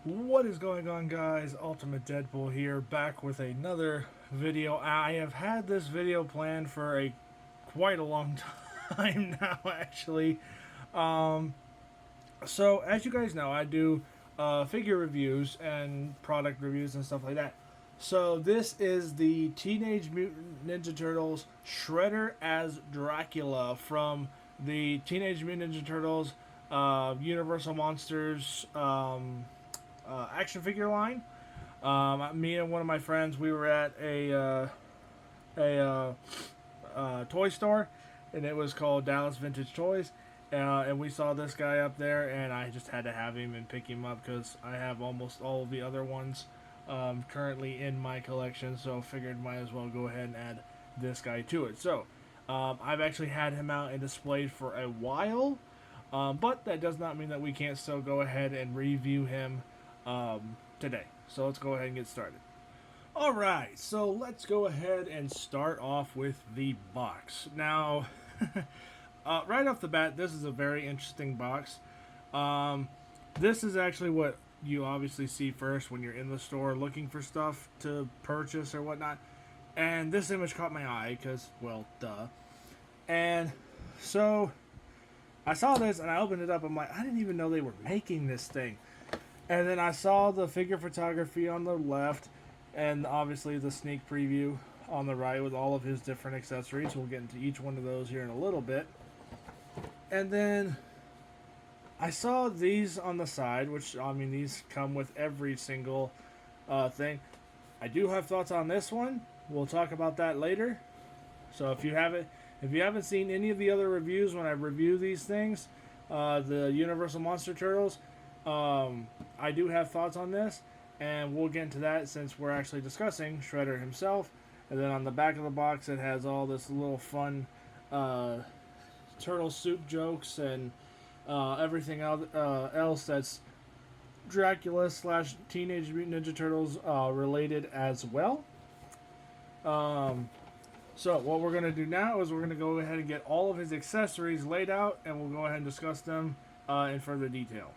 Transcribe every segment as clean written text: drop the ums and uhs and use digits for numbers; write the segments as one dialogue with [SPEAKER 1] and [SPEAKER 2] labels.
[SPEAKER 1] What is going on, guys? Ultimate Deadpool here, back with another video. I have had this video planned for quite a long time now, actually. So as you guys know, I do figure reviews and product reviews and stuff like that. So this is the Teenage Mutant Ninja Turtles Shredder as Dracula from the Teenage Mutant Ninja Turtles Universal Monsters action figure line. Me and one of my friends, we were at a toy store, and it was called Dallas Vintage Toys. And we saw this guy up there, and I just had to have him and pick him up because I have almost all of the other ones currently in my collection. So figured might as well go ahead and add this guy to it. So I've actually had him out and displayed for a while, but that does not mean that we can't still go ahead and review him today. So let's go ahead and get started. Alright, so let's go ahead and start off with the box. Now, right off the bat, this is a very interesting box. This is actually what you obviously see first when you're in the store looking for stuff to purchase or whatnot. And this image caught my eye because, well, duh. And so I saw this and I opened it up. I'm like, I didn't even know they were making this thing. And then I saw the figure photography on the left, and obviously the sneak preview on the right with all of his different accessories. We'll get into each one of those here in a little bit. And then I saw these on the side, which, I mean, these come with every single thing. I do have thoughts on this one. We'll talk about that later. So if you haven't seen any of the other reviews when I review these things, the Universal Monster Turtles, I do have thoughts on this, and we'll get into that since we're actually discussing Shredder himself. And then on the back of the box, it has all this little fun turtle soup jokes and everything else that's Dracula / Teenage Mutant Ninja Turtles related as well. So what we're going to do now is we're going to go ahead and get all of his accessories laid out, and we'll go ahead and discuss them in further detail.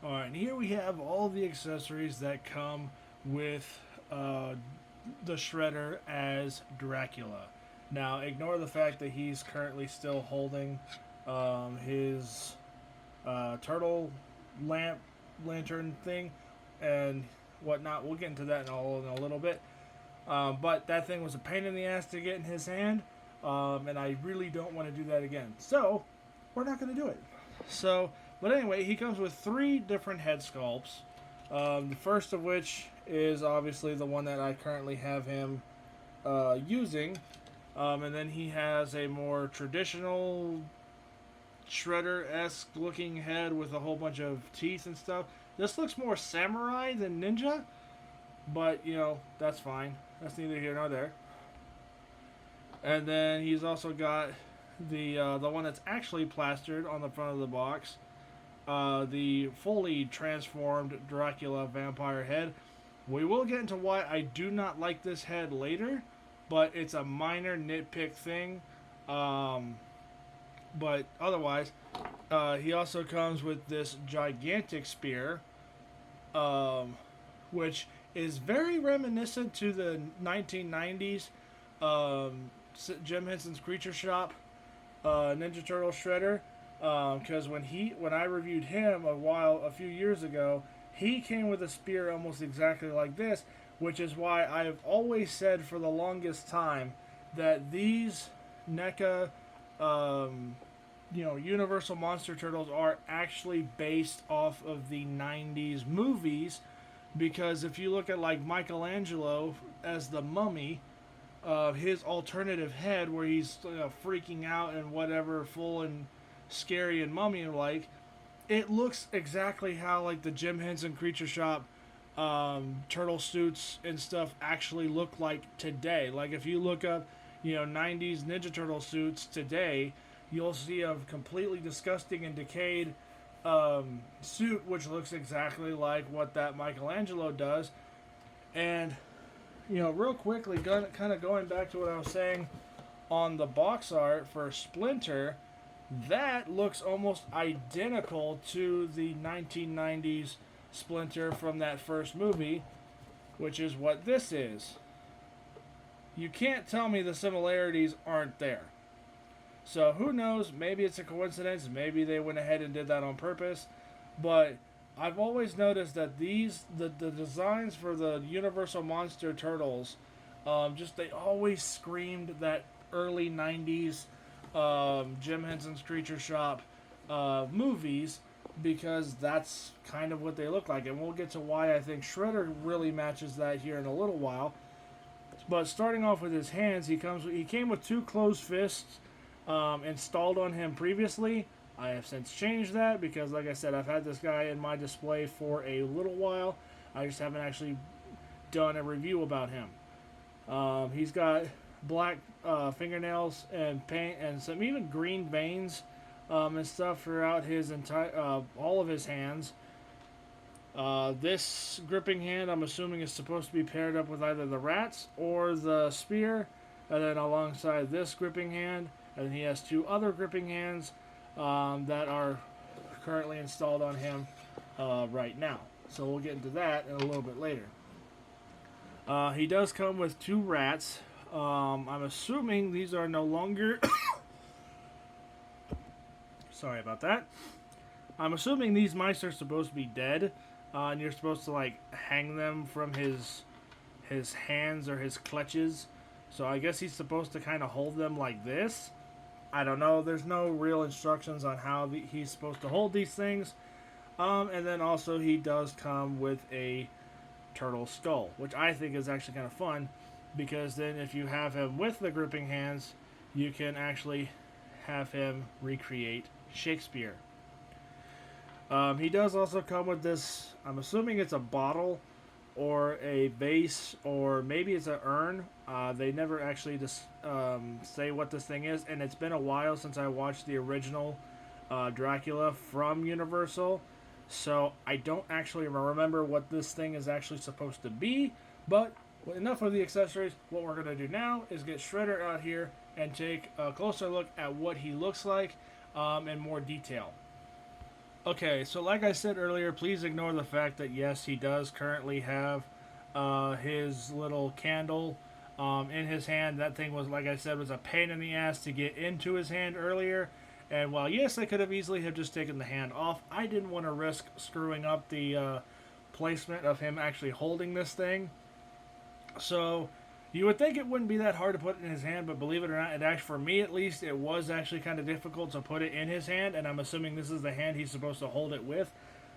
[SPEAKER 1] Alright, and here we have all the accessories that come with the Shredder as Dracula. Now, ignore the fact that he's currently still holding his turtle lantern thing and whatnot. We'll get into that in a little bit. But that thing was a pain in the ass to get in his hand, and I really don't want to do that again. So, we're not going to do it. But anyway, he comes with 3 different head sculpts. The first of which is obviously the one that I currently have him using. And then he has a more traditional Shredder-esque looking head with a whole bunch of teeth and stuff. This looks more samurai than ninja, but, you know, that's fine. That's neither here nor there. And then he's also got the one that's actually plastered on the front of the box. The fully transformed Dracula vampire head. We will get into why I do not like this head later, but it's a minor nitpick thing. But otherwise, he also comes with this gigantic spear, which is very reminiscent to the 1990s Jim Henson's Creature Shop Ninja Turtle Shredder. Because when I reviewed him a few years ago, he came with a spear almost exactly like this, which is why I have always said for the longest time that these Neca, Universal Monster Turtles are actually based off of the 90s movies, because if you look at like Michelangelo as the Mummy, his alternative head where he's freaking out and whatever, full and scary and mummy-like, it looks exactly how like the Jim Henson Creature Shop turtle suits and stuff actually look like today. Like if you look up 90s Ninja Turtle suits today, you'll see a completely disgusting and decayed suit which looks exactly like what that Michelangelo does. And real quickly, kind of going back to what I was saying on the box art for Splinter, That looks almost identical to the 1990s Splinter from that first movie, which is what this is. You can't tell me the similarities aren't there. So who knows? Maybe it's a coincidence. Maybe they went ahead and did that on purpose. But I've always noticed that the designs for the Universal Monster Turtles, just they always screamed that early '90s Jim Henson's Creature Shop movies, because that's kind of what they look like. And we'll get to why I think Shredder really matches that here in a little while. But starting off with his hands, he came with two closed fists installed on him previously. I have since changed that because, like I said, I've had this guy in my display for a little while. I just haven't actually done a review about him. He's got black fingernails and paint and some even green veins and stuff throughout his entire all of his hands. This gripping hand, I'm assuming, is supposed to be paired up with either the rats or the spear, and then alongside this gripping hand, and then he has two other gripping hands that are currently installed on him right now. So we'll get into that in a little bit later. He does come with two rats. I'm assuming these are no longer... Sorry about that. I'm assuming these mice are supposed to be dead, and you're supposed to like hang them from his hands or his clutches. So I guess he's supposed to kind of hold them like this. I don't know. There's no real instructions on how he's supposed to hold these things. And then also he does come with a turtle skull, which I think is actually kind of fun, because then if you have him with the gripping hands, you can actually have him recreate Shakespeare. He does also come with this, I'm assuming it's a bottle or a vase, or maybe it's an urn. They never actually say what this thing is, and it's been a while since I watched the original Dracula from Universal, so I don't actually remember what this thing is actually supposed to be. But enough of the accessories. What we're going to do now is get Shredder out here and take a closer look at what he looks like in more detail. Okay, so like I said earlier, please ignore the fact that yes, he does currently have his little candle in his hand. That thing was, like I said, was a pain in the ass to get into his hand earlier. And while yes, I could have easily have just taken the hand off, I didn't want to risk screwing up the placement of him actually holding this thing. So you would think it wouldn't be that hard to put it in his hand, but believe it or not, it actually, for me at least, it was actually kind of difficult to put it in his hand, and I'm assuming this is the hand he's supposed to hold it with.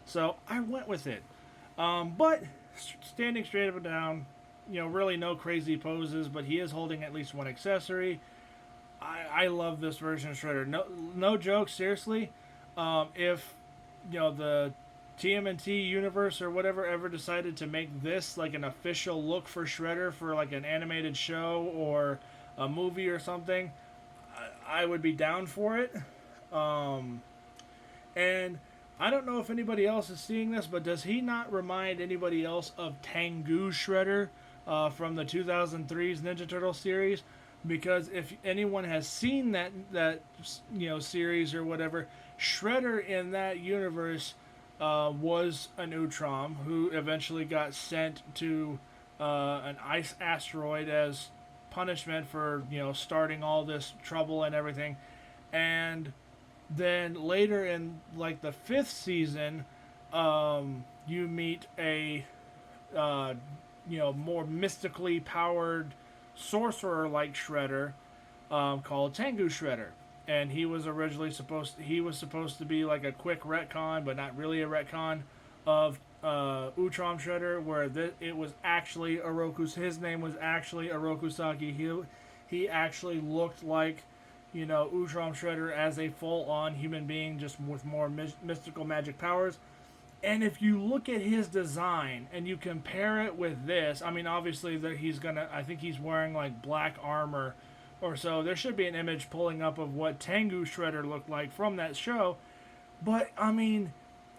[SPEAKER 1] So I went with it. But standing straight up and down, really no crazy poses, but he is holding at least one accessory. I love this version of Shredder. No joke, seriously. If the TMNT universe or whatever ever decided to make this like an official look for Shredder for like an animated show or a movie or something, I would be down for it. And I don't know if anybody else is seeing this, but does he not remind anybody else of Tengu Shredder from the 2003's Ninja Turtle series? Because if anyone has seen that series or whatever, Shredder in that universe was an Utrom who eventually got sent to an ice asteroid as punishment for starting all this trouble and everything. And then later in like the 5th season, you meet a more mystically powered sorcerer like Shredder called Tengu Shredder. And he was originally supposed to be like a quick retcon, but not really a retcon of Utrom Shredder, where it was actually his name was actually Orokusaki. He actually looked like Utrom Shredder as a full-on human being, just with more mystical magic powers. And if you look at his design and you compare it with this, I mean, obviously I think he's wearing like black armor or so. There should be an image pulling up of what Tengu Shredder looked like from that show. But, I mean,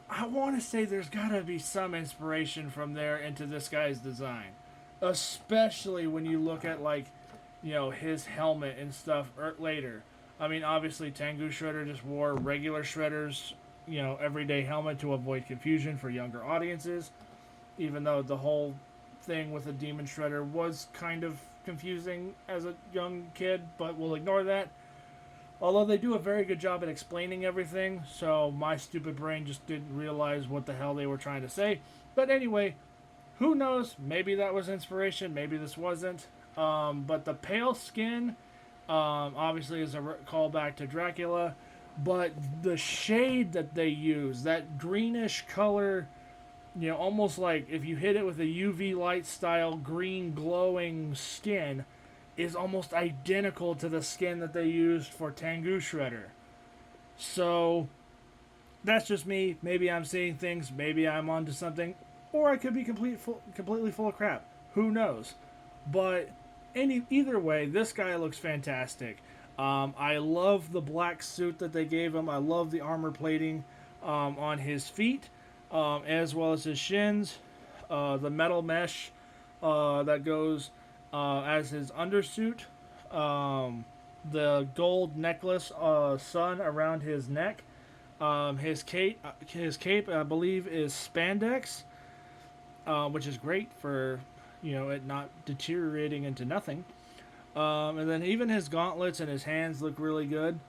[SPEAKER 1] I want to say there's got to be some inspiration from there into this guy's design. Especially when you look at, like, his helmet and stuff later. I mean, obviously, Tengu Shredder just wore regular Shredder's, everyday helmet to avoid confusion for younger audiences, even though the whole thing with the Demon Shredder was kind of confusing as a young kid, but we'll ignore that. Although they do a very good job at explaining everything, so my stupid brain just didn't realize what the hell they were trying to say. But anyway, who knows? Maybe that was inspiration, maybe this wasn't. But the pale skin, obviously, is a callback to Dracula. But the shade that they use, that greenish color, almost like if you hit it with a UV light style green glowing skin, is almost identical to the skin that they used for Tengu Shredder. So that's just me. Maybe I'm seeing things. Maybe I'm onto something, or I could be completely full of crap. Who knows? But either way, this guy looks fantastic. I love the black suit that they gave him. I love the armor plating on his feet, as well as his shins. The metal mesh that goes as his undersuit. The gold necklace sun around his neck. His cape, I believe, is spandex, which is great for it not deteriorating into nothing. And then even his gauntlets and his hands look really good.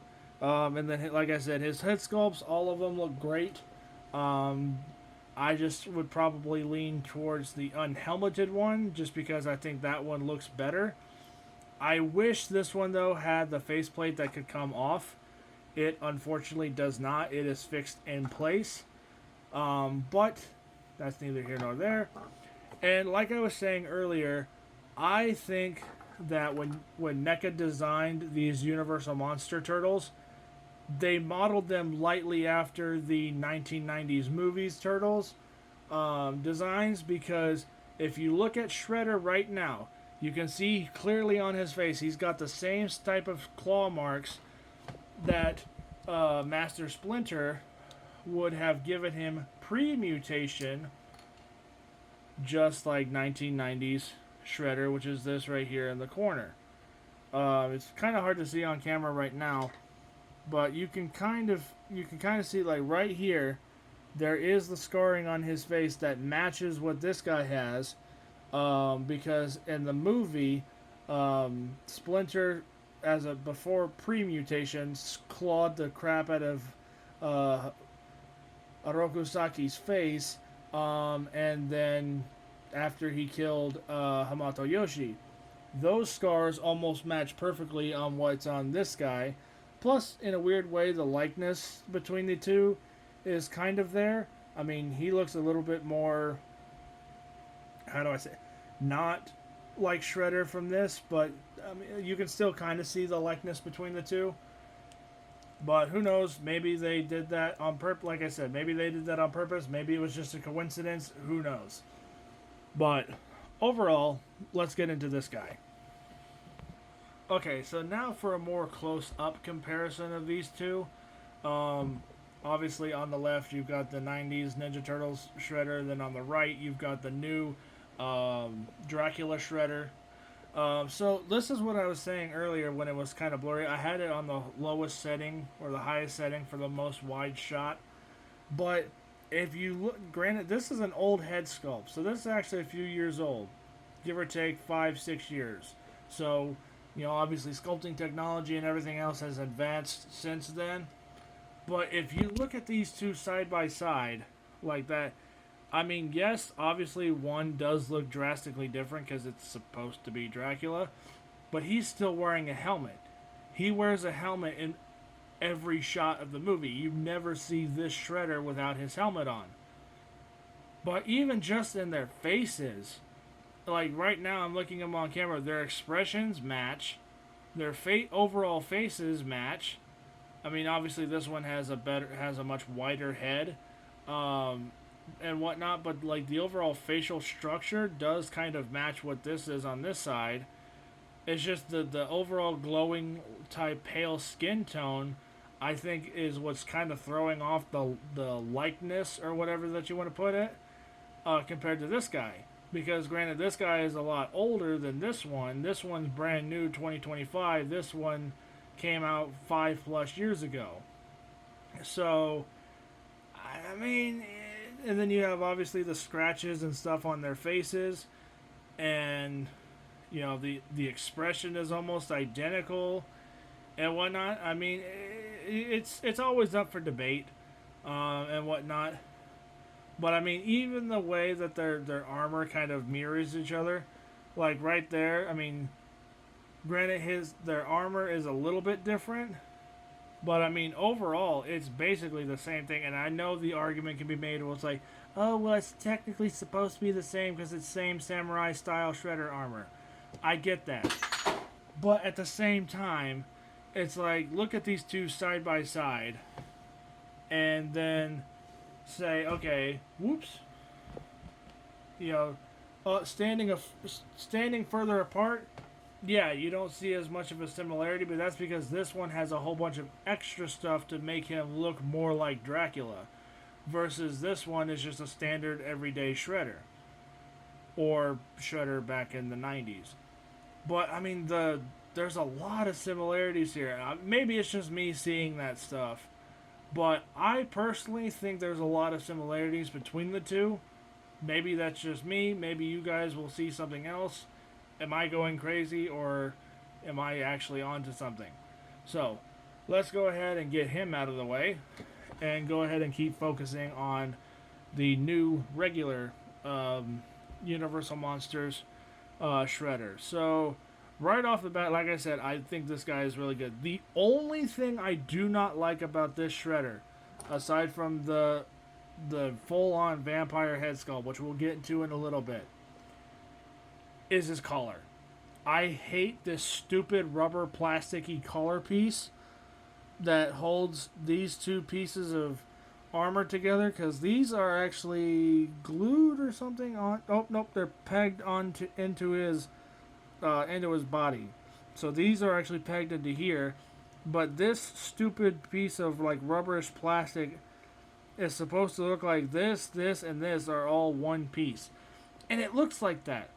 [SPEAKER 1] And then, like I said, his head sculpts, all of them look great. I just would probably lean towards the unhelmeted one, just because I think that one looks better. I wish this one, though, had the faceplate that could come off. It unfortunately does not. It is fixed in place. But that's neither here nor there. And like I was saying earlier, I think that when NECA designed these Universal Monster Turtles, they modeled them lightly after the 1990s movies Turtles designs, because if you look at Shredder right now, you can see clearly on his face he's got the same type of claw marks that Master Splinter would have given him pre-mutation, just like 1990s Shredder, which is this right here in the corner. It's kind of hard to see on camera right now, but you can kind of see, like, right here, there is the scarring on his face that matches what this guy has, because in the movie, Splinter, as a before pre-mutation, clawed the crap out of Orokusaki's face, and then after he killed Hamato Yoshi, those scars almost match perfectly on what's on this guy. Plus, in a weird way, the likeness between the two is kind of there. I mean, he looks a little bit more, how do I say, not like Shredder from this, but I mean, you can still kind of see the likeness between the two. But who knows? Maybe they did that on purpose. Like I said, maybe they did that on purpose. Maybe it was just a coincidence. Who knows? But overall, let's get into this guy. Okay, so now for a more close-up comparison of these two. Obviously, on the left, you've got the 90s Ninja Turtles Shredder. Then on the right, you've got the new Dracula Shredder. So this is what I was saying earlier when it was kind of blurry. I had it on the lowest setting, or the highest setting for the most wide shot. But if you look, granted, this is an old head sculpt. So this is actually a few years old. Give or take 5-6 years. So, obviously sculpting technology and everything else has advanced since then. But if you look at these two side by side, like that, I mean, yes, obviously one does look drastically different because it's supposed to be Dracula, but he's still wearing a helmet. He wears a helmet in every shot of the movie. You never see this Shredder without his helmet on. But even just in their faces, like right now I'm looking at them on camera, their expressions match, their overall faces match. I mean, obviously this one has a much wider head, and whatnot, but like the overall facial structure does kind of match what this is on this side. It's just the overall glowing type pale skin tone, I think, is what's kind of throwing off the likeness, or whatever that you want to put it, compared to this guy. Because granted, this guy is a lot older than this one. This one's brand new, 2025. This one came out 5+ years ago. So, I mean, and then you have obviously the scratches and stuff on their faces, and the expression is almost identical and whatnot. I mean, it's always up for debate and whatnot. But I mean, even the way that their armor kind of mirrors each other, like right there. I mean, granted, their armor is a little bit different, but I mean, overall, it's basically the same thing. And I know the argument can be made. Well, it's like, oh, well, it's technically supposed to be the same because it's same samurai style shredder armor. I get that, but at the same time, it's like, look at these two side by side, and then say, okay, whoops, you know, standing further apart, yeah, you don't see as much of a similarity, but that's because this one has a whole bunch of extra stuff to make him look more like Dracula, versus this one is just a standard everyday shredder, or shredder back in the 90s. But I mean, there's a lot of similarities here. Maybe it's just me seeing that stuff, but I personally think there's a lot of similarities between the two. Maybe that's just me. Maybe you guys will see something else. Am I going crazy, or am I actually onto something? So, let's go ahead and get him out of the way and go ahead and keep focusing on the new regular Universal Monsters Shredder. So, right off the bat, like I said, I think this guy is really good. The only thing I do not like about this Shredder, aside from the full-on vampire head sculpt, which we'll get into in a little bit, is his collar. I hate this stupid rubber plasticky collar piece that holds these two pieces of armor together, because these are actually glued or something on. Oh nope, they're pegged into his body. So these are actually pegged into here, but this stupid piece of like rubberish plastic is supposed to look like this, and this are all one piece, and it looks like that,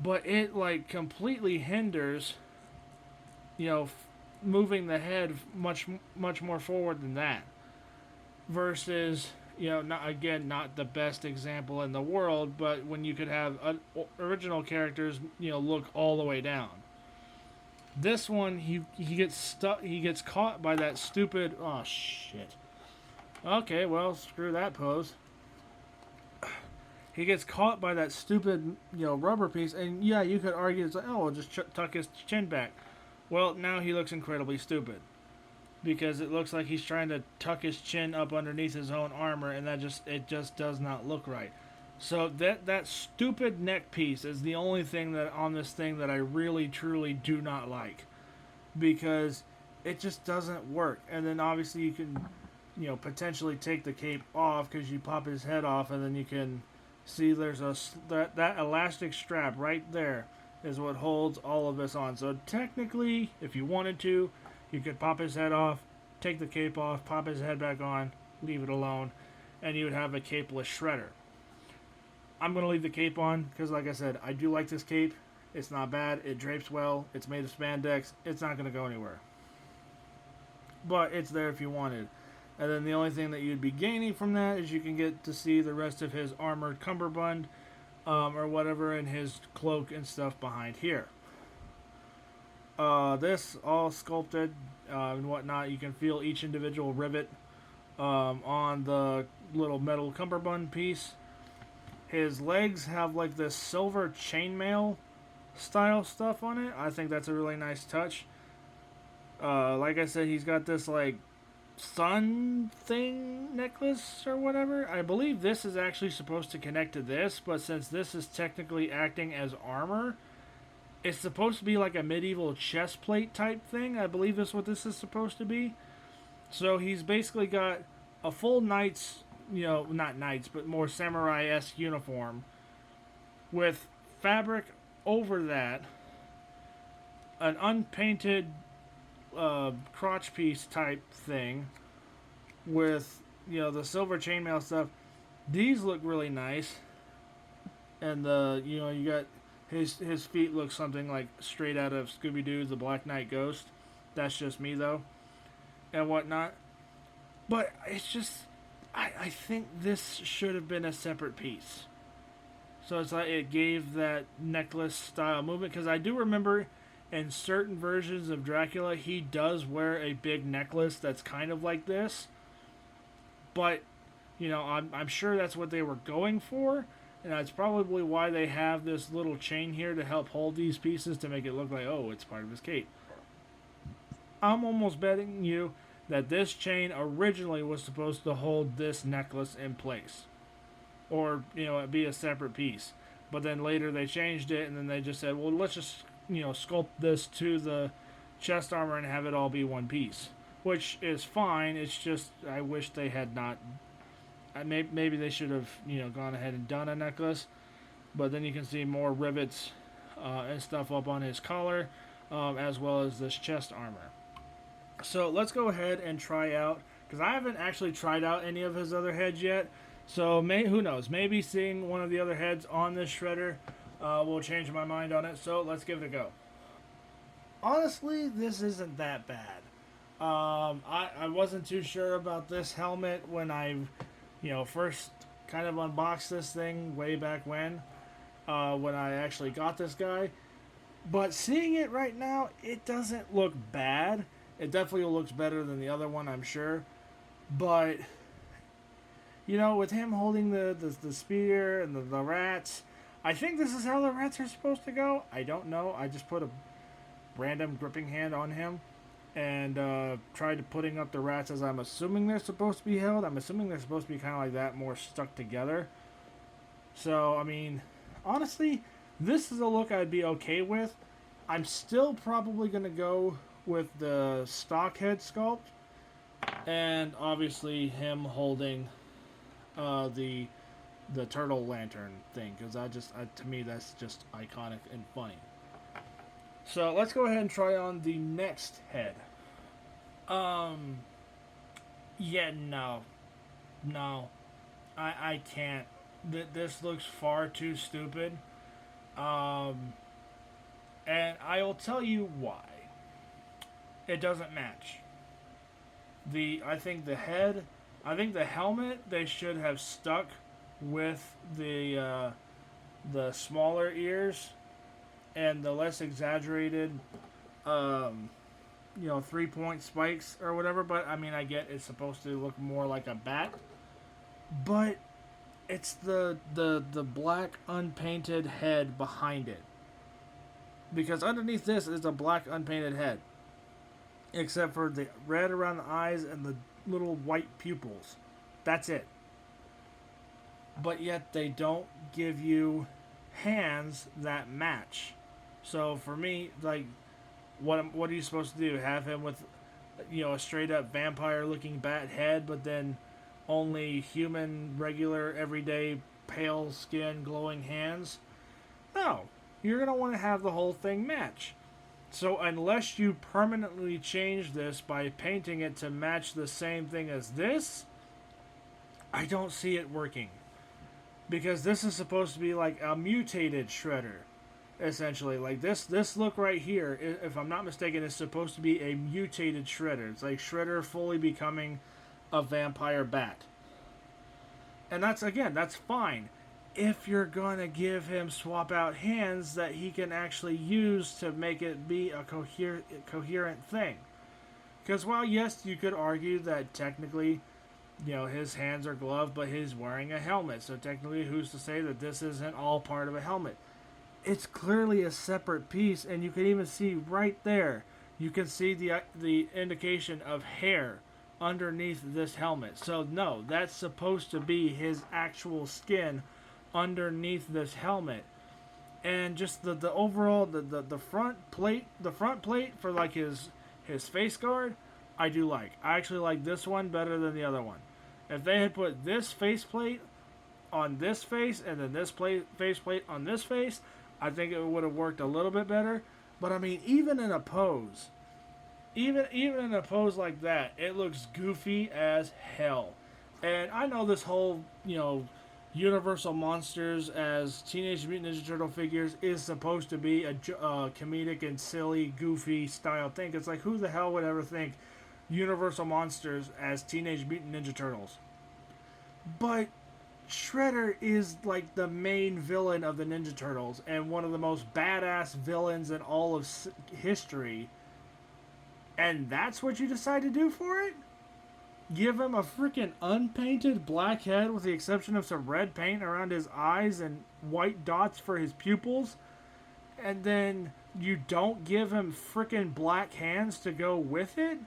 [SPEAKER 1] but it like completely hinders, moving the head much more forward than that. Versus, not the best example in the world, but when you could have original characters, look all the way down. This one, he gets stuck. He gets caught by that stupid. Oh shit. Okay, well, screw that pose. He gets caught by that stupid, rubber piece, and yeah, you could argue it's like, oh, we'll just tuck his chin back. Well, now he looks incredibly stupid, because it looks like he's trying to tuck his chin up underneath his own armor, and it just does not look right. So that stupid neck piece is the only thing that on this thing that I really truly do not like, because it just doesn't work. And then obviously you can, potentially take the cape off, because you pop his head off, and then you can see there's that elastic strap right there is what holds all of this on. So technically, if you wanted to, you could pop his head off, take the cape off, pop his head back on, leave it alone, and you would have a capeless Shredder. I'm going to leave the cape on because, like I said, I do like this cape. It's not bad. It drapes well. It's made of spandex. It's not going to go anywhere. But it's there if you wanted. And then the only thing that you'd be gaining from that is you can get to see the rest of his armored cummerbund or whatever, and his cloak and stuff behind here. This all sculpted and whatnot. You can feel each individual rivet on the little metal cummerbund piece. His legs have like this silver chainmail style stuff on it. I think that's a really nice touch. Like I said, he's got this like sun thing necklace or whatever. I believe this is actually supposed to connect to this, but since this is technically acting as armor, it's supposed to be like a medieval chest plate type thing. I believe that's what this is supposed to be. So he's basically got a full knight's, not knights, but more samurai-esque uniform with fabric over that, an unpainted crotch piece type thing with, the silver chainmail stuff. These look really nice. And you got his feet look something like straight out of Scooby-Doo's The Black Knight Ghost. That's just me though, and whatnot. But it's just, I think this should have been a separate piece. So it's like it gave that necklace style movement, because I do remember in certain versions of Dracula he does wear a big necklace that's kind of like this, but I'm sure that's what they were going for, and that's probably why they have this little chain here to help hold these pieces to make it look like, oh, it's part of his cape. I'm almost betting you that this chain originally was supposed to hold this necklace in place, or it be a separate piece. But then later they changed it, and then they just said, well, let's just sculpt this to the chest armor and have it all be one piece, which is fine. It's just I wish they had not. Maybe they should have gone ahead and done a necklace, but then you can see more rivets and stuff up on his collar, as well as this chest armor. So let's go ahead and try out, because I haven't actually tried out any of his other heads yet. So who knows? Maybe seeing one of the other heads on this shredder will change my mind on it. So let's give it a go. Honestly, this isn't that bad. I wasn't too sure about this helmet when I, first kind of unboxed this thing way back when I actually got this guy. But seeing it right now, it doesn't look bad. It definitely looks better than the other one, I'm sure. But, with him holding the spear and the rats, I think this is how the rats are supposed to go. I don't know. I just put a random gripping hand on him and tried putting up the rats as I'm assuming they're supposed to be held. I'm assuming they're supposed to be kind of like that, more stuck together. So, I mean, honestly, this is a look I'd be okay with. I'm still probably going to go with the stock head sculpt, and obviously him holding the turtle lantern thing, because to me that's just iconic and funny. So let's go ahead and try on the next head. Yeah, no, I can't. This looks far too stupid. And I will tell you why. It doesn't match. I think the helmet, they should have stuck with the smaller ears and the less exaggerated 3-point spikes or whatever. But I mean, I get it's supposed to look more like a bat, but it's the black unpainted head behind it, because underneath this is a black unpainted head, except for the red around the eyes and the little white pupils. That's it. But yet they don't give you hands that match. So for me, like, what are you supposed to do? Have him with, a straight up vampire looking bat head, but then only human, regular, everyday, pale skin, glowing hands? No. You're going to want to have the whole thing match. So unless you permanently change this by painting it to match the same thing as this, I don't see it working. Because this is supposed to be like a mutated Shredder, essentially. Like this look right here, if I'm not mistaken, is supposed to be a mutated Shredder. It's like Shredder fully becoming a vampire bat. And that's fine. If you're going to give him swap out hands that he can actually use to make it be a coherent thing. Because while, yes, you could argue that technically, his hands are gloved, but he's wearing a helmet. So technically, who's to say that this isn't all part of a helmet? It's clearly a separate piece, and you can even see right there, you can see the indication of hair underneath this helmet. So no, that's supposed to be his actual skin underneath this helmet. And just the overall the front plate for like his face guard, I do like. I actually like this one better than the other one. If they had put this face plate on this face and then this face plate on this face, I think it would have worked a little bit better. But I mean, even in a pose like that, it looks goofy as hell. And I know this whole, Universal Monsters as Teenage Mutant Ninja Turtle figures is supposed to be a comedic and silly, goofy style thing. It's like, who the hell would ever think Universal Monsters as Teenage Mutant Ninja Turtles? But Shredder is like the main villain of the Ninja Turtles and one of the most badass villains in all of history. And that's what you decide to do for it? Give him a freaking unpainted black head with the exception of some red paint around his eyes and white dots for his pupils? And then you don't give him freaking black hands to go with it?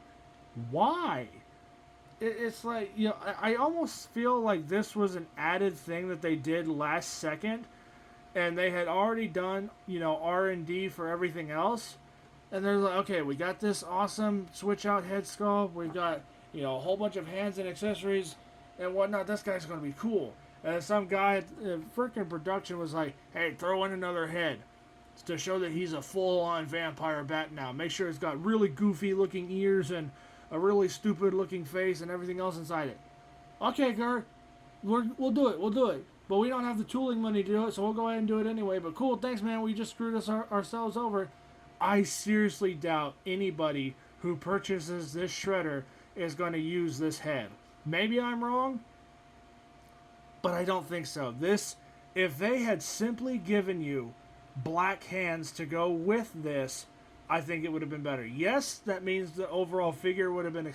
[SPEAKER 1] Why? It's like, you know, I almost feel like this was an added thing that they did last second, and they had already done, you know, R&D for everything else, and they're like, okay, we got this awesome switch out head sculpt, we've got, you know, a whole bunch of hands and accessories and whatnot, this guy's gonna be cool. And then some guy in freaking production was like, hey, throw in another head to show that he's a full-on vampire bat now. Make sure it's got really goofy looking ears and a really stupid looking face and everything else inside it. Okay, Gert, we'll do it. But we don't have the tooling money to do it, so we'll go ahead and do it anyway. But cool, thanks, man. We just screwed ourselves over. I seriously doubt anybody who purchases this Shredder is going to use this head. Maybe I'm wrong, but I don't think so. If they had simply given you black hands to go with this, I think it would have been better. Yes, that means the overall figure would have been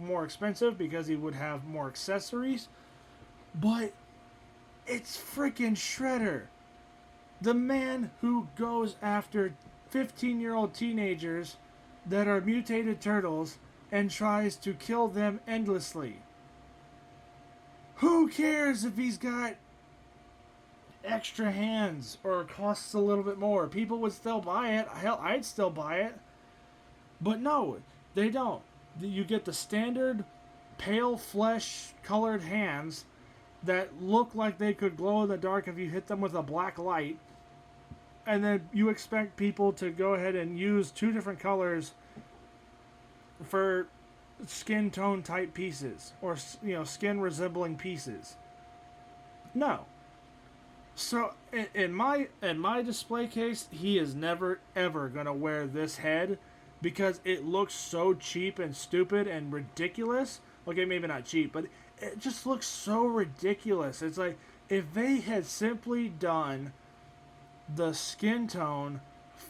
[SPEAKER 1] more expensive because he would have more accessories. But it's freaking Shredder. The man who goes after 15-year-old teenagers that are mutated turtles and tries to kill them endlessly. Who cares if he's got extra hands or costs a little bit more? People would still buy it. Hell, I'd still buy it. But no, they don't. You get the standard pale flesh colored hands that look like they could glow in the dark if you hit them with a black light. And then you expect people to go ahead and use two different colors for skin tone type pieces or, you know, skin resembling pieces. No. So in my display case, he is never ever gonna wear this head because it looks so cheap and stupid and ridiculous. Okay, maybe not cheap, but it just looks so ridiculous. It's like if they had simply done the skin tone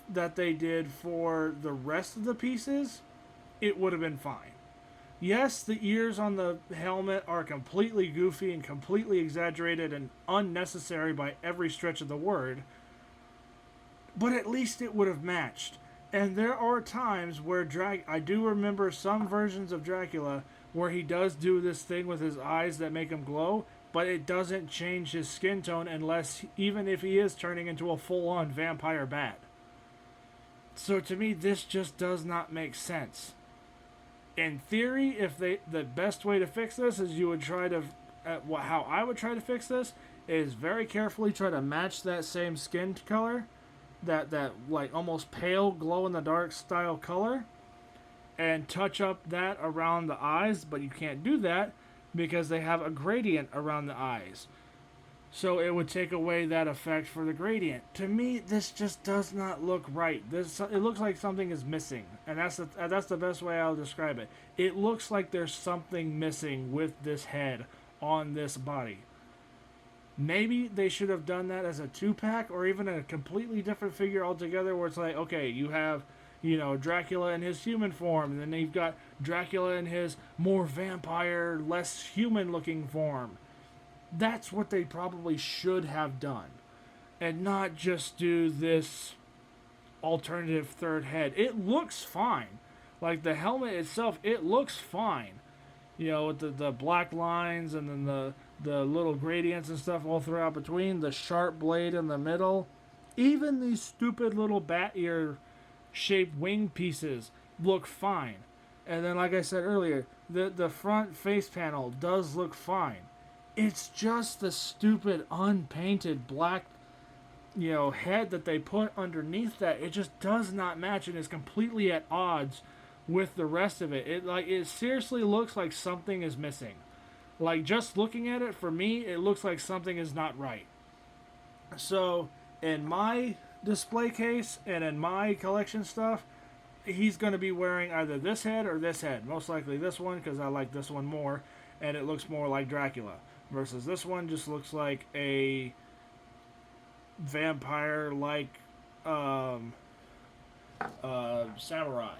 [SPEAKER 1] that they did for the rest of the pieces, it would have been fine. Yes, the ears on the helmet are completely goofy and completely exaggerated and unnecessary by every stretch of the word, but at least it would have matched. And there are times where I do remember some versions of Dracula where he does do this thing with his eyes that make him glow, but it doesn't change his skin tone even if he is turning into a full-on vampire bat. So to me, this just does not make sense. In theory, the best way to fix this is you would try to, how I would try to fix this is very carefully try to match that same skin color, that like almost pale glow in the dark style color, and touch up that around the eyes, but you can't do that because they have a gradient around the eyes. So it would take away that effect for the gradient. To me, this just does not look right. It looks like something is missing, and that's the best way I'll describe it. It looks like there's something missing with this head on this body. Maybe they should have done that as a 2-pack or even a completely different figure altogether, where it's like, okay, you have, you know, Dracula in his human form, and then you've got Dracula in his more vampire, less human-looking form. That's what they probably should have done. And not just do this alternative third head. It looks fine. Like the helmet itself, it looks fine. You know, with the black lines and then the little gradients and stuff all throughout between. The sharp blade in the middle. Even these stupid little bat ear shaped wing pieces look fine. And then, like I said earlier, the front face panel does look fine. It's just the stupid unpainted black, you know, head that they put underneath that. It just does not match and is completely at odds with the rest of it. It seriously looks like something is missing. Like, just looking at it, for me, it looks like something is not right. So, in my display case and in my collection stuff, he's going to be wearing either this head or this head. Most likely this one, because I like this one more, and it looks more like Dracula. Versus this one just looks like a vampire-like um, samurai.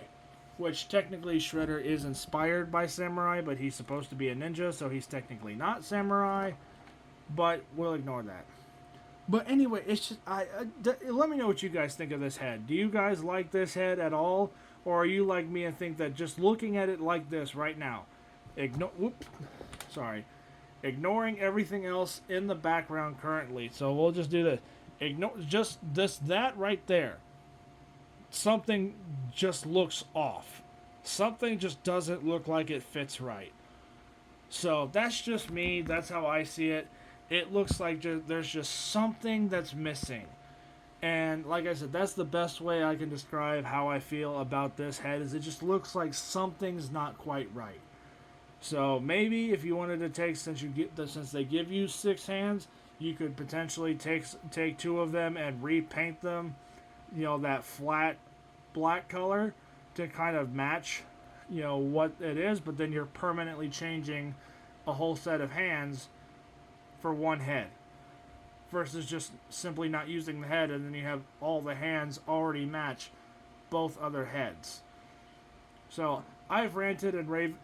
[SPEAKER 1] Which technically Shredder is inspired by samurai, but he's supposed to be a ninja, so he's technically not samurai. But we'll ignore that. But anyway, it's just let me know what you guys think of this head. Do you guys like this head at all, or are you like me and think that just looking at it like this right now, ignoring everything else in the background currently? So we'll just do this. Ignore just that right there. Something just looks off. Something just doesn't look like it fits right. So that's just me. That's how I see it. It looks like there's just something that's missing. And like I said, that's the best way I can describe how I feel about this head, is it just looks like something's not quite right. So maybe if you wanted to take, since they give you 6 hands, you could potentially take 2 of them and repaint them, that flat black color to kind of match, what it is, but then you're permanently changing a whole set of hands for one head versus just simply not using the head, and then you have all the hands already match both other heads. So I've ranted and raved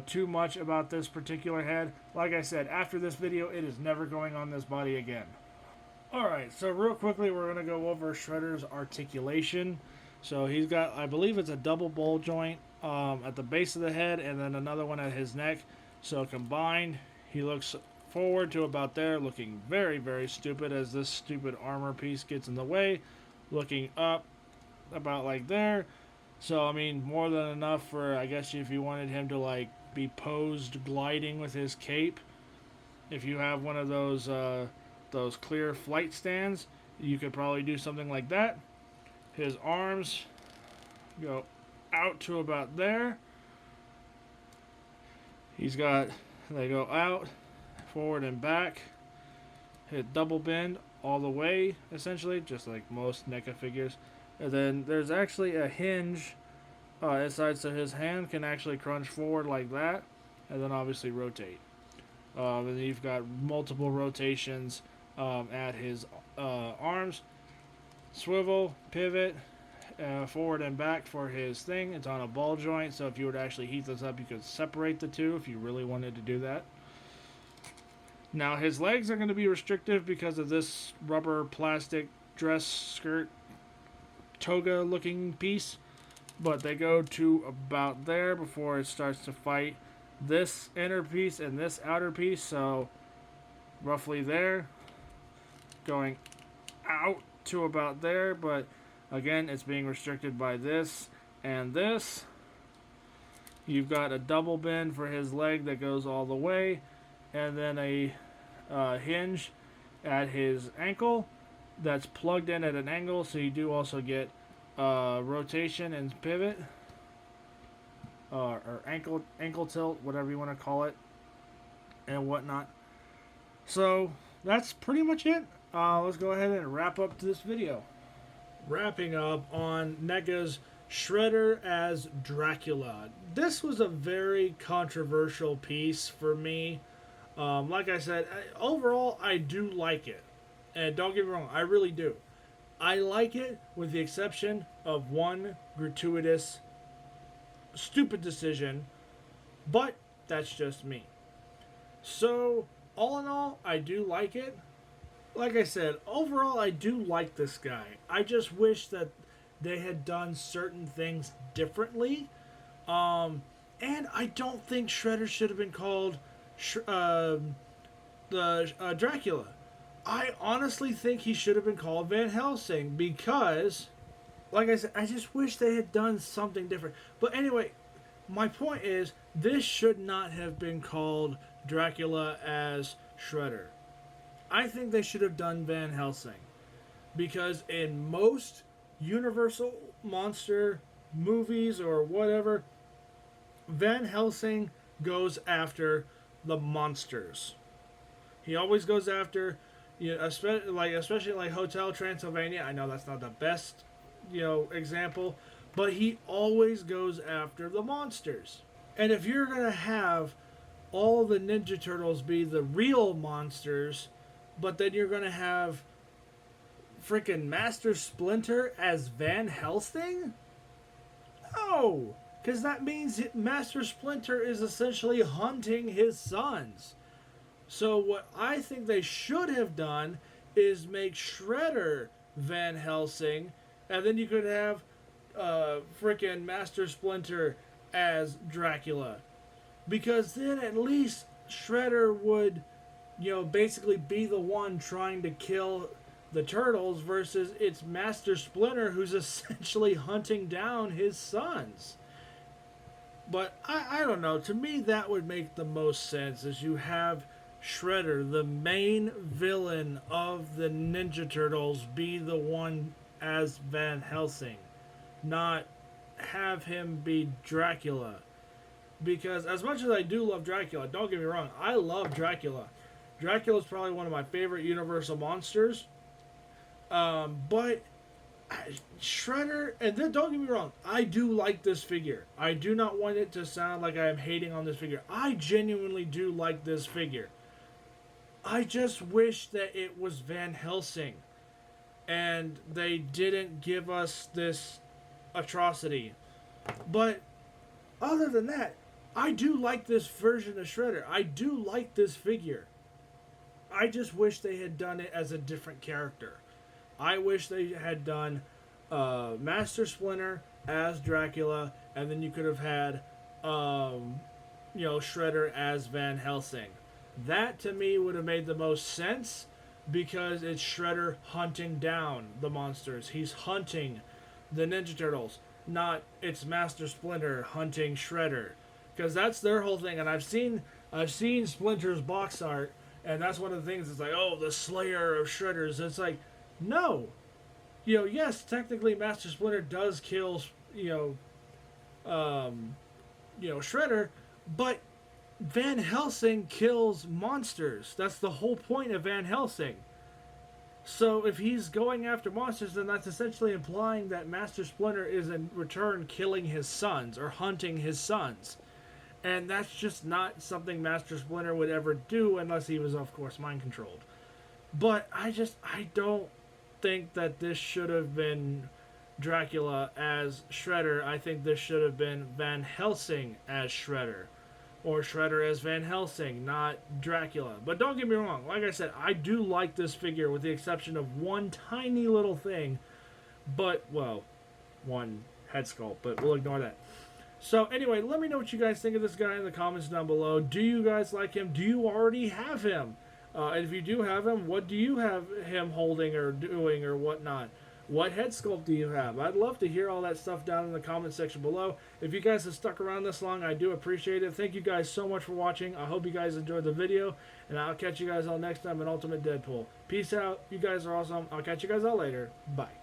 [SPEAKER 1] too much about this particular head. Like I said, after this video, it is never going on this body again. Alright, so real quickly, we're going to go over Shredder's articulation. So he's got, I believe it's a double ball joint at the base of the head, and then another one at his neck. So combined, he looks forward to about there, looking very, very stupid as this stupid armor piece gets in the way. Looking up about like there. So, I mean, more than enough for, I guess, if you wanted him to, like, be posed gliding with his cape. If you have one of those clear flight stands, you could probably do something like that. His arms go out to about there. They go out, forward and back. Hit double bend all the way, essentially, just like most NECA figures. And then there's actually a hinge inside, so his hand can actually crunch forward like that, and then obviously rotate. And then you've got multiple rotations at his arms. Swivel, pivot, forward and back for his thing. It's on a ball joint, so if you were to actually heat this up, you could separate the two if you really wanted to do that. Now his legs are going to be restrictive because of this rubber plastic dress skirt toga looking piece, but they go to about there before it starts to fight this inner piece and this outer piece, so roughly there, going out to about there, but again it's being restricted by this and this. You've got a double bend for his leg that goes all the way, and then a hinge at his ankle that's plugged in at an angle, so you do also get rotation and pivot, or ankle tilt, whatever you want to call it, and whatnot. So that's pretty much it. Let's go ahead and wrap up this video. Wrapping up on NECA's Shredder as Dracula. This was a very controversial piece for me. Like I said, overall I do like it. And don't get me wrong, I really do. I like it with the exception of one gratuitous, stupid decision, but that's just me. So, all in all, I do like it. Like I said, overall, I do like this guy. I just wish that they had done certain things differently. And I don't think Shredder should have been called Dracula. I honestly think he should have been called Van Helsing because, like I said, I just wish they had done something different. But anyway, my point is, this should not have been called Dracula as Shredder. I think they should have done Van Helsing. Because in most Universal monster movies or whatever, Van Helsing goes after the monsters. He always goes after, especially like Hotel Transylvania. I know that's not the best, example, but he always goes after the monsters. And if you're gonna have all the Ninja Turtles be the real monsters, but then you're gonna have freaking Master Splinter as Van Helsing? No, because that means Master Splinter is essentially hunting his sons. So what I think they should have done is make Shredder Van Helsing, and then you could have freaking Master Splinter as Dracula. Because then at least Shredder would, basically be the one trying to kill the turtles versus it's Master Splinter who's essentially hunting down his sons. But I don't know. To me, that would make the most sense, as you have Shredder, the main villain of the Ninja Turtles, be the one as Van Helsing, not have him be Dracula. Because as much as I do love Dracula, don't get me wrong, I love Dracula. Dracula is probably one of my favorite Universal monsters. But Shredder, and then don't get me wrong, I do like this figure. I do not want it to sound like I am hating on this figure. I genuinely do like this figure. I just wish that it was Van Helsing and they didn't give us this atrocity. But other than that, I do like this version of Shredder. I do like this figure. I just wish they had done it as a different character. I wish they had done Master Splinter as Dracula, and then you could have had, Shredder as Van Helsing. That to me would have made the most sense because it's Shredder hunting down the monsters. He's hunting the Ninja Turtles, not it's Master Splinter hunting Shredder, because that's their whole thing. And I've seen Splinter's box art, and that's one of the things. It's like, oh, the Slayer of Shredders. It's like, no, yes, technically Master Splinter does kill, Shredder, but Van Helsing kills monsters. That's the whole point of Van Helsing. So if he's going after monsters, then that's essentially implying that Master Splinter is in return killing his sons or hunting his sons. And that's just not something Master Splinter would ever do unless he was, of course, mind controlled. But I don't think that this should have been Dracula as Shredder. I think this should have been Van Helsing as Shredder. Or Shredder as Van Helsing, not Dracula. But don't get me wrong, like I said, I do like this figure with the exception of one tiny little thing. But, well, one head sculpt, but we'll ignore that. So anyway, let me know what you guys think of this guy in the comments down below. Do you guys like him? Do you already have him? And if you do have him, what do you have him holding or doing or whatnot? What head sculpt do you have? I'd love to hear all that stuff down in the comment section below. If you guys have stuck around this long, I do appreciate it. Thank you guys so much for watching. I hope you guys enjoyed the video, and I'll catch you guys all next time in Ultimate Deadpool. Peace out. You guys are awesome. I'll catch you guys all later. Bye.